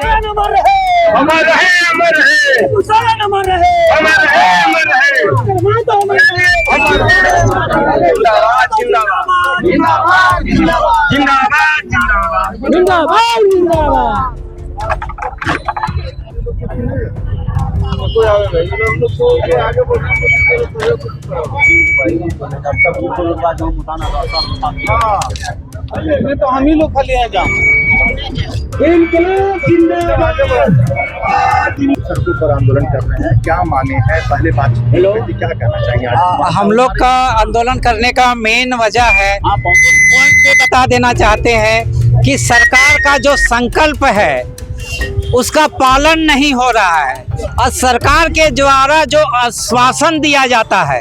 हुसैन अमर रहे, अमर रहे, अमर रहे, हुसैन अमर रहे, अमर रहे, अमर रहे, मैं तो अमर रहे, अमर रहे। जिंदाबाद, जिंदाबाद, जिंदाबाद, जिंदाबाद, जिंदाबाद, जिंदाबाद जिंदाबाद। तो हम ही लोग खाली हैं जहाँ इनकलाब जिंदाबाद। सड़कों पर आंदोलन कर रहे हैं, क्या मांगे हैं? पहले बात क्या कहना चाहिए आज? हम लोग का आंदोलन करने का मेन वजह है, पॉइंट पे बता देना चाहते हैं कि सरकार का जो संकल्प है उसका पालन नहीं हो रहा है और सरकार के द्वारा जो आश्वासन दिया जाता है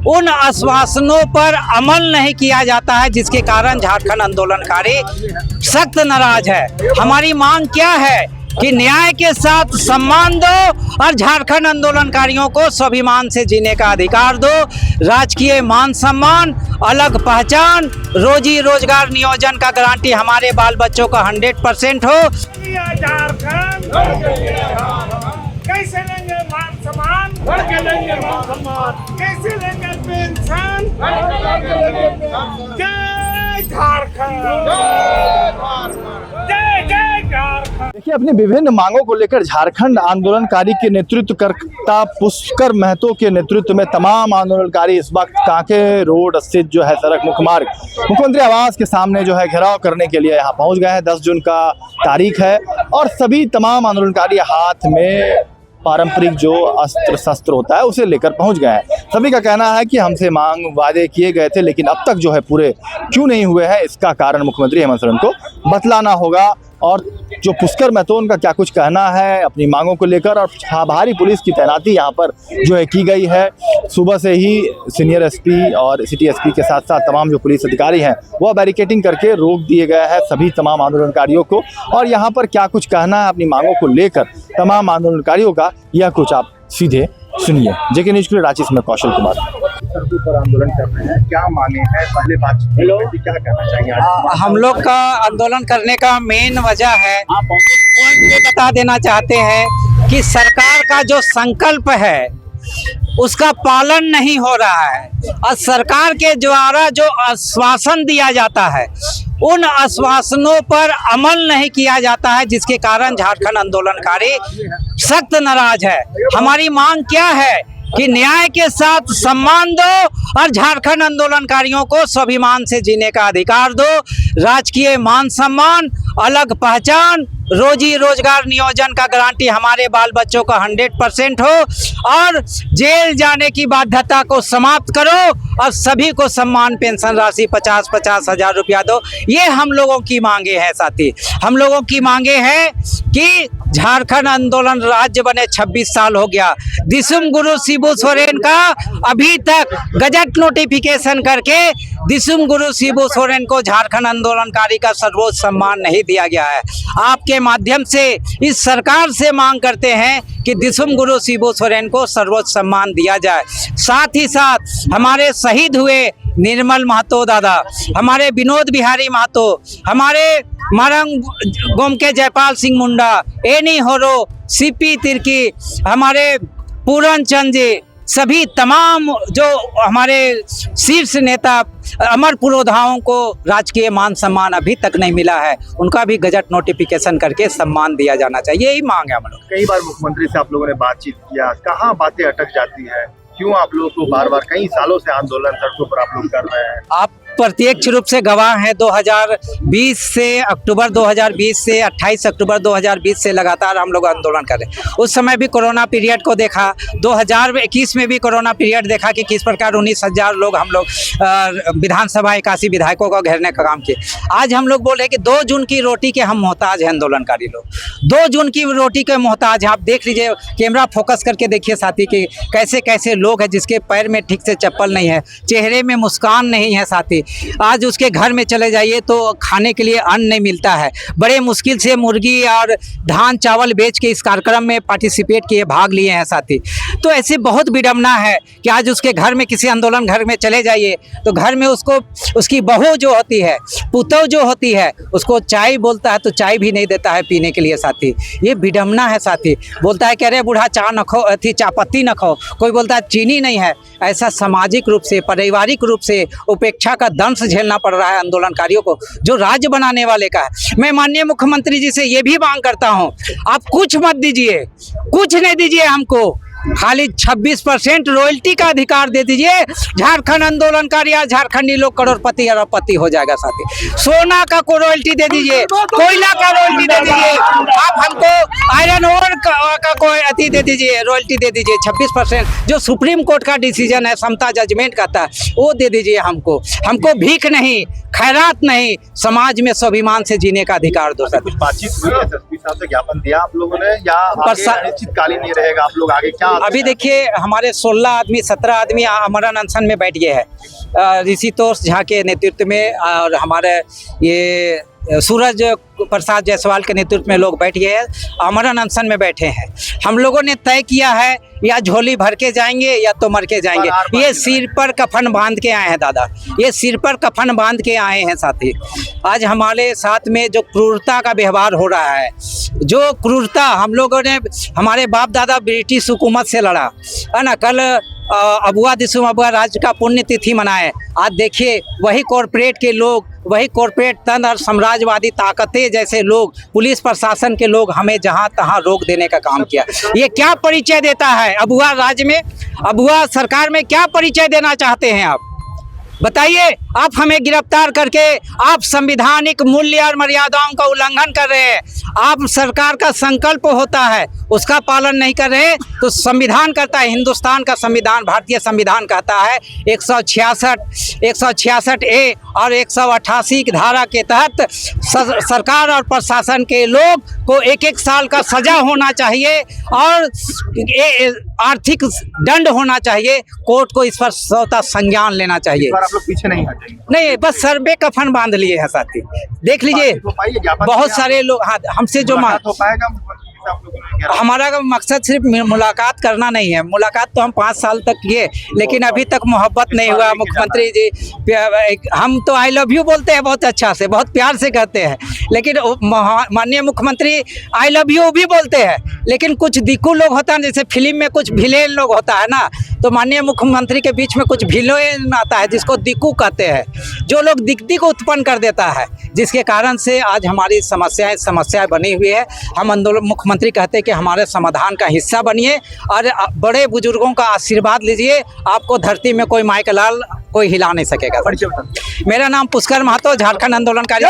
उन आश्वासनों पर अमल नहीं किया जाता है, जिसके कारण झारखंड आंदोलनकारी सख्त नाराज है। हमारी मांग क्या है कि न्याय के साथ सम्मान दो और झारखंड आंदोलनकारियों को स्वाभिमान से जीने का अधिकार दो। राजकीय मान सम्मान, अलग पहचान, रोजी रोजगार नियोजन का गारंटी हमारे बाल बच्चों का 100% हो। झारखंड कैसे लेंगे मान सम्मान, लेंगे मान सम्मान, कैसे लेंगे पेंशन, जय झारखंड, जय जय झारखंड। देखिए, अपनी विभिन्न मांगों को लेकर झारखंड आंदोलनकारी के नेतृत्व करता पुष्कर महतो के नेतृत्व में तमाम आंदोलनकारी इस वक्त कांके रोड स्थित जो है सड़क मुख्य मार्ग मुख्यमंत्री आवास के सामने जो है घेराव करने के लिए यहाँ पहुँच गए हैं। 10 जून का तारीख है और सभी तमाम आंदोलनकारी हाथ में पारंपरिक जो अस्त्र शस्त्र होता है उसे लेकर पहुंच गए हैं। सभी का कहना है कि हमसे मांग वादे किए गए थे लेकिन अब तक जो है पूरे क्यों नहीं हुए हैं, इसका कारण मुख्यमंत्री हेमंत सोरेन को बतलाना होगा। और जो पुष्कर महतो उनका क्या कुछ कहना है अपनी मांगों को लेकर, और भारी पुलिस की तैनाती यहाँ पर जो है की गई है। सुबह से ही सीनियर एसपी और सिटी एसपी के साथ साथ तमाम जो पुलिस अधिकारी हैं वह बैरिकेडिंग करके रोक दिए गए हैं सभी तमाम आंदोलनकारियों को। और यहाँ पर क्या कुछ कहना है अपनी मांगों को लेकर तमाम आंदोलनकारियों का, यह कुछ आप सीधे सुनिए। जेके न्यूज़ के लिए रांची से मैं कौशल कुमार। सड़कों पर आंदोलन कर रहे हैं, क्या मांगे हैं? पहले बात क्या कहना चाहिए आज? हम लोग का आंदोलन करने का मेन वजह है, पॉइंट पे बता देना चाहते हैं कि सरकार का जो संकल्प है उसका पालन नहीं हो रहा है और सरकार के द्वारा जो आश्वासन दिया जाता है उन आश्वासनों पर अमल नहीं किया जाता है, जिसके कारण झारखंड आंदोलनकारी सख्त नाराज है। हमारी मांग क्या है कि न्याय के साथ सम्मान दो और झारखंड आंदोलनकारियों को स्वाभिमान से जीने का अधिकार दो। राजकीय मान सम्मान, अलग पहचान, रोजी रोजगार नियोजन का गारंटी हमारे बाल बच्चों का 100% हो और जेल जाने की बाध्यता को समाप्त करो और सभी को सम्मान पेंशन राशि 50-50 हजार रुपया दो। ये हम लोगों की मांगे हैं साथी। हम लोगों की मांगे हैं कि झारखंड आंदोलन राज्य बने 26 साल हो गया, दिसुम गुरु शिबू सोरेन का अभी तक गजट नोटिफिकेशन करके दिसुम गुरु शिबू सोरेन को झारखंड आंदोलनकारी का सर्वोच्च सम्मान नहीं दिया गया है। आपके माध्यम से इस सरकार से मांग करते हैं कि दिसुम गुरु शिबू सोरेन को सर्वोच्च सम्मान दिया जाए। साथ ही साथ हमारे शहीद हुए निर्मल महतो दादा, हमारे विनोद बिहारी महतो, हमारे मारंग गोम के जयपाल सिंह मुंडा, एनी होरो, सीपी तिर्की, हमारे पूरन चंद जी, सभी तमाम जो हमारे शीर्ष नेता अमर पुरोधाओं को राजकीय मान सम्मान अभी तक नहीं मिला है, उनका भी गजट नोटिफिकेशन करके सम्मान दिया जाना चाहिए। यही मांग है हम लोग। कई बार मुख्यमंत्री से आप लोगों ने बातचीत किया, कहाँ बातें अटक जाती है? क्यों आप लोगों को बार बार कई सालों से आंदोलन सड़कों पर आप लोग कर रहे हैं? आप प्रत्यक्ष रूप से गवाह हैं। 2020 से अक्टूबर 2020 से 28 अक्टूबर 2020 से लगातार हम लोग आंदोलन कर रहे हैं। उस समय भी कोरोना पीरियड को देखा, 2021 में भी कोरोना पीरियड देखा कि किस प्रकार 19,000 लोग हम लोग विधानसभा 81 विधायकों को घेरने का काम किए। आज हम लोग बोल रहे हैं कि 2 जून की रोटी के हम मोहताज हैं आंदोलनकारी लोग। 2 जून की रोटी के मोहताज हैं। आप देख लीजिए, कैमरा फोकस करके देखिए साथी कि कैसे कैसे लोग हैं जिसके पैर में ठीक से चप्पल नहीं है, चेहरे में मुस्कान नहीं है साथी। आज उसके घर में चले जाइए तो खाने के लिए अन्न नहीं मिलता है। बड़े मुश्किल से मुर्गी और धान चावल बेच के इस कार्यक्रम में पार्टिसिपेट किए, भाग लिए हैं साथी। तो ऐसे बहुत विडम्बना है कि आज उसके घर में, किसी आंदोलन घर में चले जाइए तो घर में उसको, उसकी बहू जो होती है, पुतौ जो होती है, उसको चाय बोलता है तो चाय भी नहीं देता है पीने के लिए साथी। ये विडम्बना है साथी। बोलता है कि अरे बूढ़ा चाय न खो, अथी चापत्ती न खाओ, कोई बोलता है चीनी नहीं है। ऐसा सामाजिक रूप से, पारिवारिक रूप से उपेक्षा का दंश झेलना पड़ रहा है आंदोलनकारियों को, जो राज्य बनाने वाले का है। मैं माननीय मुख्यमंत्री जी से ये भी मांग करता हूँ, आप कुछ मत दीजिए, कुछ नहीं दीजिए हमको, खाली 26% रॉयल्टी का अधिकार दे दीजिए। झारखंड आंदोलनकारी या झारखंडी लोग करोड़पति अरबपति हो जाएगा साथी। सोना का को रॉयल्टी दे दीजिए, कोयला का रॉयल्टी दे दीजिए, आप हमको आयरन ओर का कोई अति दे दीजिए, रॉयल्टी दे दीजिए 26%। जो सुप्रीम कोर्ट का डिसीजन है, समता जजमेंट का था, वो दे दीजिए हमको। हमको भीख नहीं, खैरात नहीं, समाज में स्वाभिमान से जीने का अधिकार दो सर। कुछ बातचीत हुई है एसएसपी साहब से, ज्ञापन दिया आप लोगों ने, या अनिश्चितकालीन नहीं रहेगा, आप लोग आगे क्या? अभी देखिए, हमारे 16 आदमी 17 आदमी अमरण अनशन में बैठ गए हैं ऋषितोष झा के नेतृत्व में, और हमारे ये सूरज प्रसाद जायसवाल के नेतृत्व में लोग बैठ गए हैं, अमरण अनशन में बैठे हैं। हम लोगों ने तय किया है, या झोली भर के जाएंगे या तो मर के जाएंगे। ये सिर पर कफन बांध के आए हैं दादा, ये सिर पर कफन बांध के आए हैं साथी। आज हमारे साथ में जो क्रूरता का व्यवहार हो रहा है, जो क्रूरता हम लोगों ने, हमारे बाप दादा ब्रिटिश हुकूमत से लड़ा है ना। कल अबुआ दिसुम अबुआ राज्य का पुण्य तिथि मनाए। आज देखिए, वही कॉरपोरेट के लोग, वही कॉरपोरेट तंत्र और साम्राज्यवादी ताकतें जैसे लोग, पुलिस प्रशासन के लोग हमें जहां तहां रोक देने का काम किया। ये क्या परिचय देता है अबुआ राज्य में, अबुआ सरकार में क्या परिचय देना चाहते हैं आप बताइए? आप हमें गिरफ्तार करके आप संवैधानिक मूल्य और मर्यादाओं का उल्लंघन कर रहे हैं। आप सरकार का संकल्प होता है उसका पालन नहीं कर रहे, तो संविधान कहता है, हिंदुस्तान का संविधान, भारतीय संविधान कहता है 166 ए और 188 की धारा के तहत सरकार और प्रशासन के लोग को 1-1 साल का सजा होना चाहिए और आर्थिक दंड होना चाहिए। कोर्ट को इस पर स्वतः संज्ञान लेना चाहिए। आप लोग पीछे नहीं हटेंगे? नहीं, बस सर पे कफन बांध लिए हैं साथी। देख लीजिए, बहुत सारे लोग, हाँ, हमसे जो हो पाएगा आप लोगों ने? हमारा मकसद सिर्फ मुलाकात करना नहीं है। मुलाकात तो हम 5 साल तक किए, लेकिन अभी तक मोहब्बत नहीं हुआ। मुख्यमंत्री जी, हम तो आई लव यू बोलते हैं बहुत अच्छा से, बहुत प्यार से कहते हैं, लेकिन माननीय मुख्यमंत्री आई लव यू भी बोलते हैं। लेकिन कुछ दिक्कू लोग होता है, जैसे फिल्म में कुछ विलेन लोग होता है ना, तो माननीय मुख्यमंत्री के बीच में कुछ विलेन आता है जिसको दिक्कू कहते हैं, जो लोग दिक्कती को उत्पन्न कर देता है, जिसके कारण से आज हमारी समस्याएं बनी हुई है। हम आंदोलन, मुख्यमंत्री कहते हैं कि हमारे समाधान का हिस्सा बनिए और बड़े बुजुर्गों का आशीर्वाद लीजिए। आपको धरती में कोई माई का लाल कोई हिला नहीं सकेगा। मेरा नाम पुष्कर महतो, झारखंड आंदोलनकारी